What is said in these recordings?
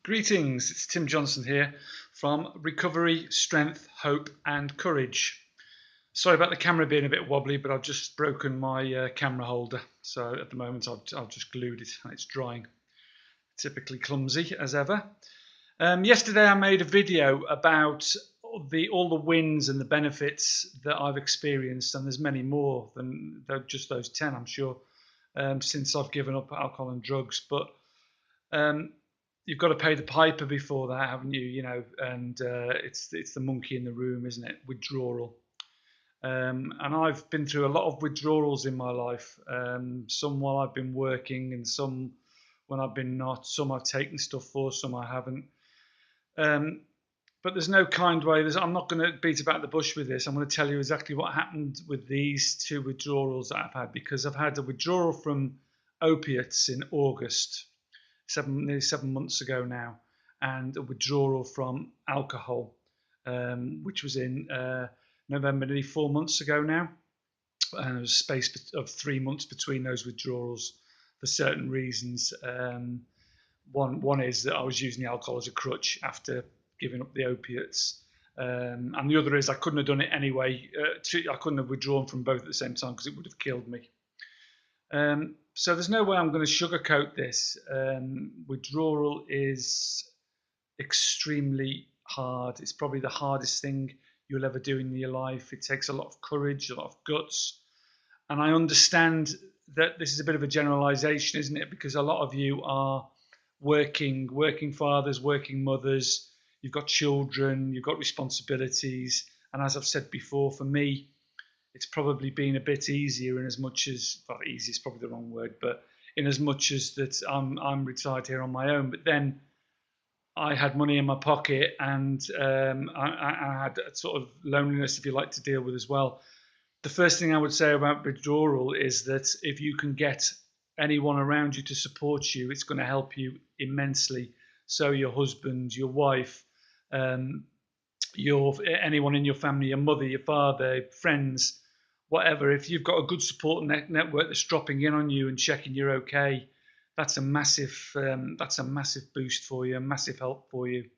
Greetings, it's Tim Johnson here from Recovery, Strength, Hope and Courage. Sorry about the camera being a bit wobbly, but I've just broken my camera holder. So at the moment I've just glued it and it's drying. Typically clumsy as ever. Yesterday I made a video about all the wins and the benefits that I've experienced, and there's many more than just those 10, I'm sure, since I've given up alcohol and drugs. But you've got to pay the piper before that, haven't you? You know, and it's the monkey in the room, isn't it? Withdrawal. And I've been through a lot of withdrawals in my life. Some while I've been working, and some when I've been not. Some I've taken stuff for, some I haven't. But there's no kind way. I'm not going to beat about the bush with this. I'm going to tell you exactly what happened with these two withdrawals that I've had, because I've had a withdrawal from opiates in August, nearly 7 months ago now, and a withdrawal from alcohol, which was in November, nearly 4 months ago now. And there was a space of 3 months between those withdrawals for certain reasons. One is that I was using the alcohol as a crutch after giving up the opiates. And the other is I couldn't have done it anyway. I couldn't have withdrawn from both at the same time because it would have killed me. So there's no way I'm going to sugarcoat this. Withdrawal is extremely hard. It's probably the hardest thing you'll ever do in your life. It takes a lot of courage, a lot of guts. And I understand that this is a bit of a generalization, isn't it? Because a lot of you are working fathers, working mothers. You've got children, you've got responsibilities. And as I've said before, for me, it's probably been a bit easier in as much as, well, easy is probably the wrong word, but in as much as that I'm retired here on my own. But then I had money in my pocket, and I had a sort of loneliness, if you like, to deal with as well. The first thing I would say about withdrawal is that if you can get anyone around you to support you, it's going to help you immensely. So your husband, your wife, anyone in your family, your mother, your father, friends, whatever. If you've got a good support network that's dropping in on you and checking you're okay, that's a massive boost for you, a massive help for you.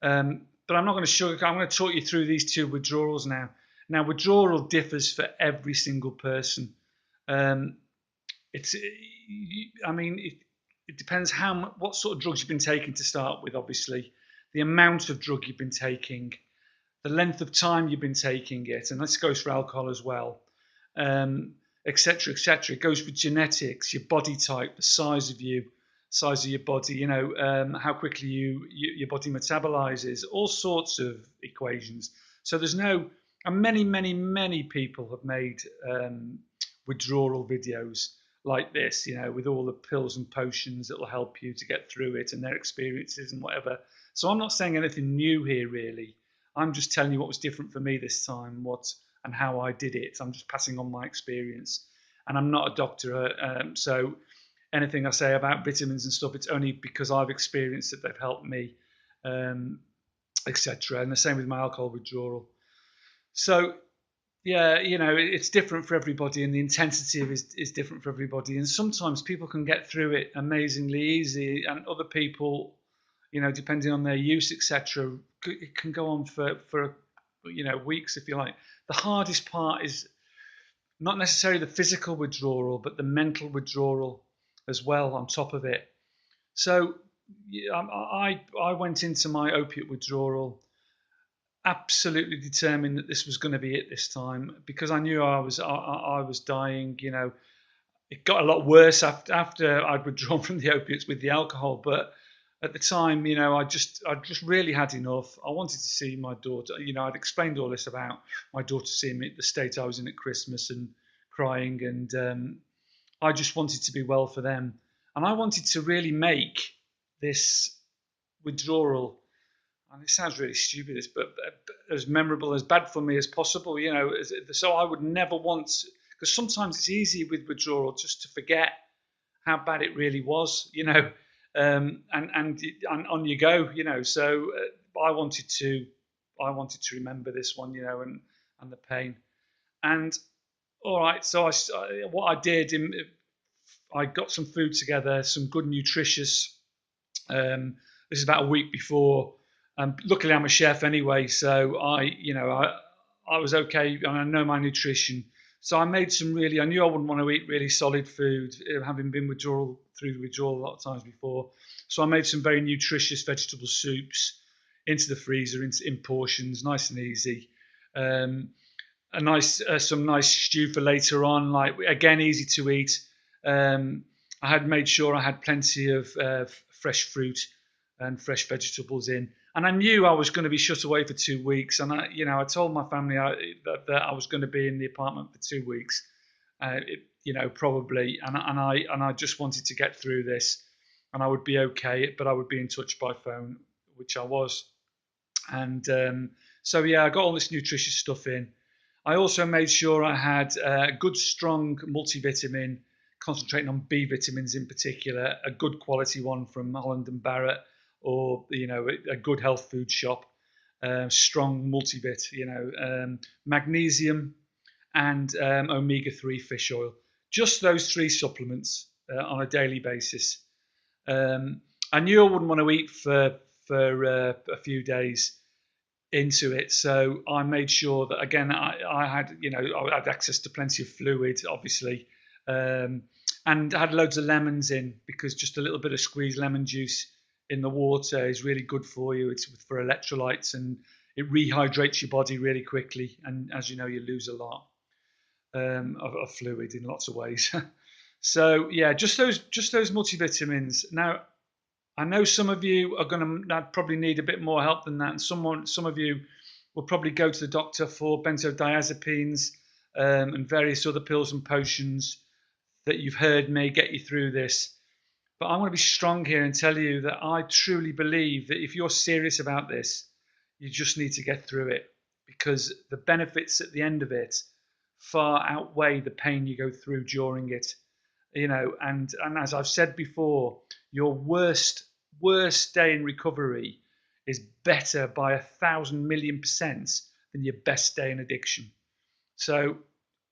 But I'm not going to sugarcoat. I'm going to talk you through these two withdrawals now. Now, withdrawal differs for every single person. It depends what sort of drugs you've been taking to start with, obviously, the amount of drug you've been taking, the length of time you've been taking it, and this goes for alcohol as well, etc., etc. It goes with genetics, your body type, the size of your body, you know, how quickly your body metabolizes, all sorts of equations. So there's and many people have made withdrawal videos like this, you know, with all the pills and potions that will help you to get through it and their experiences and whatever. So I'm not saying anything new here, really. I'm just telling you what was different for me this time, and how I did it. I'm just passing on my experience, and I'm not a doctor, so anything I say about vitamins and stuff, it's only because I've experienced it. They've helped me, etc. And the same with my alcohol withdrawal. So yeah, you know, it's different for everybody, and the intensity of it is different for everybody. And sometimes people can get through it amazingly easy, and other people, you know, depending on their use, etc., it can go on for you know, weeks, if you like. The hardest part is not necessarily the physical withdrawal, but the mental withdrawal as well on top of it. So I went into my opiate withdrawal absolutely determined that this was going to be it this time, because I knew I was dying. You know, it got a lot worse after I'd withdrawn from the opiates with the alcohol, but at the time, you know, I just really had enough. I wanted to see my daughter. You know, I'd explained all this about my daughter seeing me at the state I was in at Christmas and crying, and I just wanted to be well for them, and I wanted to really make this withdrawal, and it sounds really stupid, but as memorable, as bad for me as possible, you know. So I would never want, because sometimes it's easy with withdrawal just to forget how bad it really was, you know, and on you go, you know. So I wanted to remember this one, you know, and the pain. And all right, so what I did, I got some food together, some good nutritious This is about a week before. Luckily, I'm a chef anyway, so I was okay, and I know my nutrition. So I made some really. I knew I wouldn't want to eat really solid food, having been through withdrawal a lot of times before. So I made some very nutritious vegetable soups into the freezer in portions, nice and easy. Um, some nice stew for later on, like again easy to eat. Um, I had made sure I had plenty of fresh fruit and fresh vegetables in, and I knew I was going to be shut away for 2 weeks. And I told my family that I was going to be in the apartment for 2 weeks, probably, and I just wanted to get through this, and I would be okay, but I would be in touch by phone, which I was, and so yeah, I got all this nutritious stuff in. I also made sure I had a good, strong multivitamin, concentrating on B vitamins in particular, a good quality one from Holland and Barrett, or a good health food shop, strong multivit, magnesium and omega-3 fish oil. Just those three supplements on a daily basis. I knew I wouldn't want to eat for a few days into it, so I made sure that again I had access to plenty of fluid, obviously, and had loads of lemons in, because just a little bit of squeezed lemon juice in the water is really good for you. It's for electrolytes, and it rehydrates your body really quickly, and as you know, you lose a lot of fluid in lots of ways. So yeah, just those multivitamins. Now I know some of you are going to probably need a bit more help than that, and some of you will probably go to the doctor for benzodiazepines and various other pills and potions that you've heard may get you through this. But I want to be strong here and tell you that I truly believe that if you're serious about this, you just need to get through it, because the benefits at the end of it far outweigh the pain you go through during it. And as I've said before, your worst day in recovery is better by 1,000,000,000% than your best day in addiction. So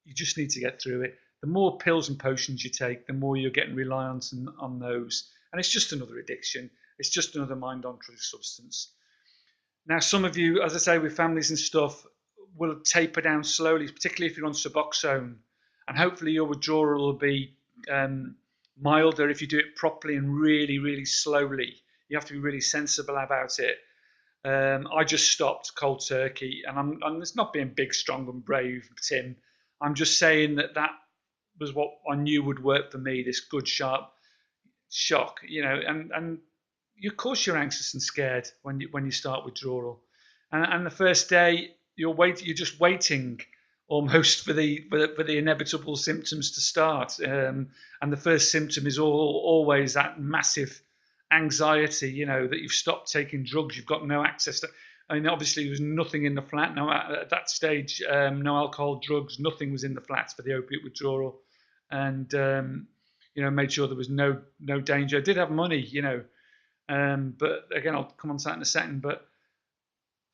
you just need to get through it. The more pills and potions you take, the more you're getting reliant on those, and it's just another addiction. It's just another mind-altering substance. Now, some of you, as I say, with families and stuff, will taper down slowly, particularly if you're on Suboxone, and hopefully your withdrawal will be milder if you do it properly and really, really slowly. You have to be really sensible about it. I just stopped cold turkey, and it's not being big, strong, and brave, Tim. I'm just saying that was what I knew would work for me. This good, sharp shock, and of course you're anxious and scared when you start withdrawal, and the first day you're just waiting almost for the inevitable symptoms to start, and the first symptom is always that massive anxiety, that you've stopped taking drugs, you've got no access to. I mean, obviously there was nothing in the flat. No, at that stage, no alcohol, drugs, nothing was in the flat for the opiate withdrawal, and made sure there was no danger. I did have money, but again, I'll come on to that in a second. But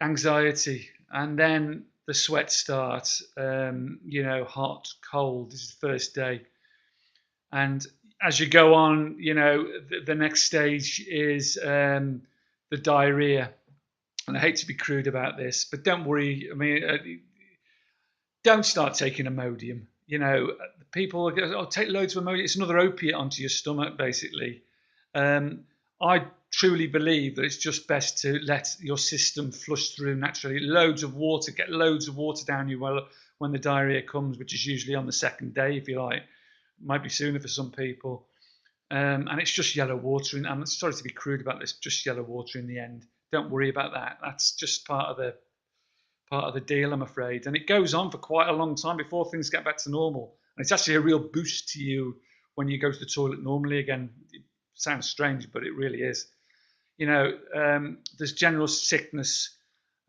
anxiety, and then the sweat starts. Hot, cold. This is the first day, and as you go on, the next stage is the diarrhea. And I hate to be crude about this, but don't worry. I mean, don't start taking Imodium. People go, "Oh, take loads of Imodium. It's another opiate onto your stomach, basically." I truly believe that it's just best to let your system flush through naturally. Loads of water, get loads of water down you when the diarrhea comes, which is usually on the second day, if you like. Might be sooner for some people. And it's just yellow water. And I'm sorry to be crude about this, just yellow water in the end. Don't worry about that. That's just part of the deal, I'm afraid. And it goes on for quite a long time before things get back to normal. And it's actually a real boost to you when you go to the toilet normally again. It sounds strange, but it really is. There's general sickness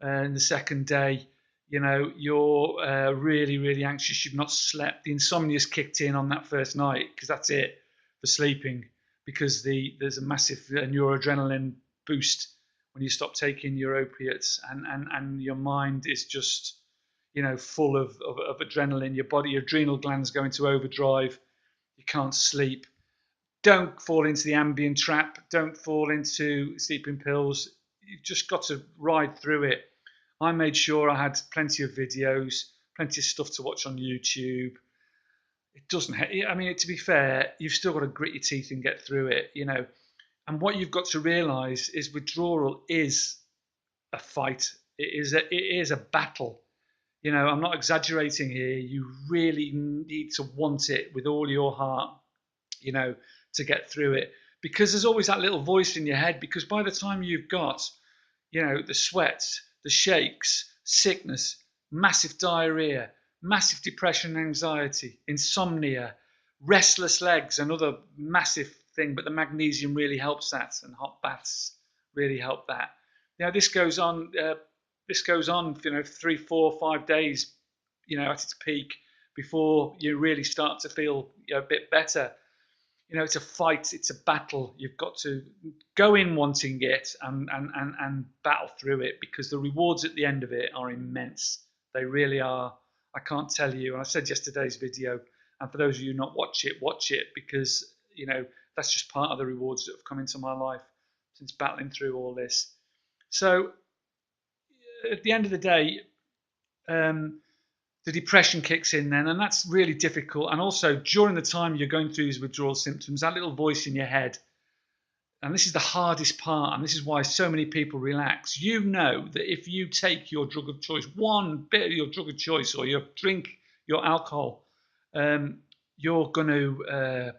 in the second day. You're really, really anxious. You've not slept. The insomnia's kicked in on that first night, because that's it for sleeping, because there's a massive neuroadrenaline boost when you stop taking your opiates, and your mind is just full of adrenaline. Your adrenal glands go into overdrive. You can't sleep. don't fall into the Ambien trap. Don't fall into sleeping pills. You've just got to ride through it. I made sure I had plenty of videos, plenty of stuff to watch on YouTube. It doesn't. I mean, to be fair, you've still got to grit your teeth and get through it, you know. And what you've got to realise is withdrawal is a fight. It is a battle. You know, I'm not exaggerating here. You really need to want it with all your heart, you know, to get through it. Because there's always that little voice in your head. Because by the time you've got, you know, the sweats, the shakes, sickness, massive diarrhea, massive depression and anxiety, insomnia, restless legs, another massive thing, but the magnesium really helps that, and hot baths really help that. You know, this goes on, you know, 3, 4, 5 days, you know, at its peak before you really start to feel, you know, a bit better. You know, it's a fight, it's a battle. You've got to go in wanting it and battle through it, because the rewards at the end of it are immense. They really are. I can't tell you. And I said yesterday's video, and for those of you who not watch it, because, you know, that's just part of the rewards that have come into my life since battling through all this. So at the end of the day, the depression kicks in then, and that's really difficult. And also during the time you're going through these withdrawal symptoms, that little voice in your head, and this is the hardest part, and this is why so many people relax. You know that if you take your drug of choice, one bit of your drug of choice, or your drink, your alcohol, you're going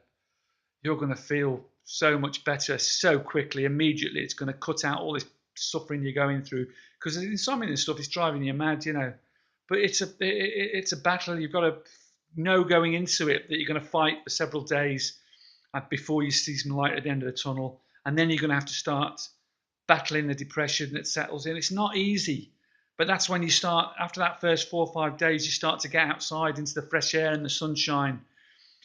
to feel so much better so quickly, immediately. It's going to cut out all this suffering you're going through, because insomnia and stuff is driving you mad, you know. But it's a battle. You've got to know going into it that you're going to fight for several days before you see some light at the end of the tunnel, and then you're going to have to start battling the depression that settles in. It's not easy, but that's when you start. After that first 4 or 5 days, you start to get outside into the fresh air and the sunshine.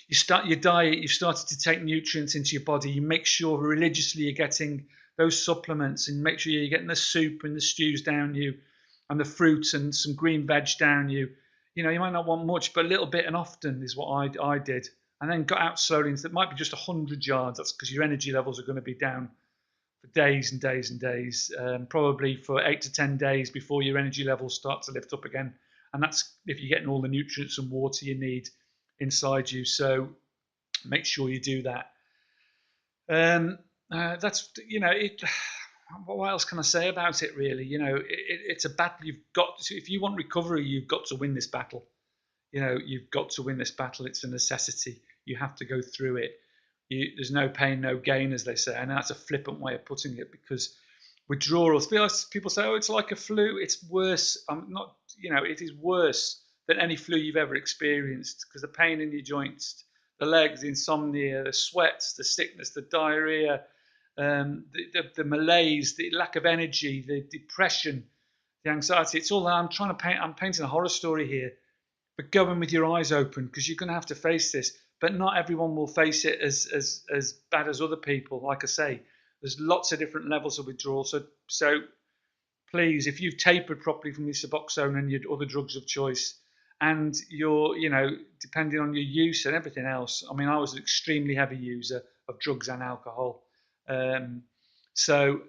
You start your diet. You've started to take nutrients into your body. You make sure religiously you're getting those supplements, and make sure you're getting the soup and the stews down you, and the fruits and some green veg down you. You know, you might not want much, but a little bit and often is what I did. And then got out slowly, and it might be just 100 yards. That's because your energy levels are going to be down for days and days and days, probably for 8 to 10 days before your energy levels start to lift up again. And that's if you're getting all the nutrients and water you need inside you. So make sure you do that. That's, you know, what else can I say about it, really? You know, it's a battle. You've got to, if you want recovery, you've got to win this battle. You know, you've got to win this battle. It's a necessity. You have to go through it. There's no pain, no gain, as they say. And that's a flippant way of putting it, because withdrawals, people say, oh, it's like a flu. It's worse. Not, you know, it is worse than any flu you've ever experienced, because the pain in your joints, the legs, the insomnia, the sweats, the sickness, the diarrhea, the malaise, the lack of energy, the depression, the anxiety. It's all that. I'm painting a horror story here, but go in with your eyes open, because you're going to have to face this. But not everyone will face it as bad as other people. Like I say, there's lots of different levels of withdrawal. So please, if you've tapered properly from your Suboxone and your other drugs of choice, and you're, you know, depending on your use and everything else. I mean, I was an extremely heavy user of drugs and alcohol. So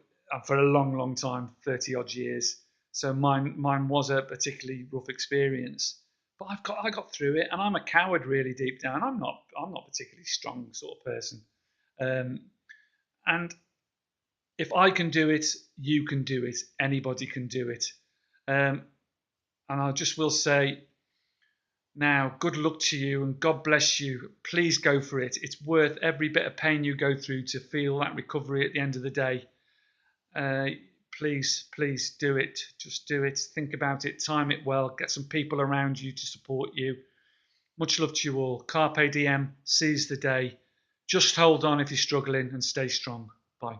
for a long, long time, 30 odd years. So mine was a particularly rough experience. But I got through it, and I'm a coward really deep down. I'm not particularly strong sort of person. And if I can do it, you can do it. Anybody can do it. And I just will say now, good luck to you, and God bless you. Please go for it. It's worth every bit of pain you go through to feel that recovery at the end of the day. Please do it. Just do it. Think about it. Time it well. Get some people around you to support you. Much love to you all. Carpe diem. Seize the day. Just hold on if you're struggling, and stay strong. Bye.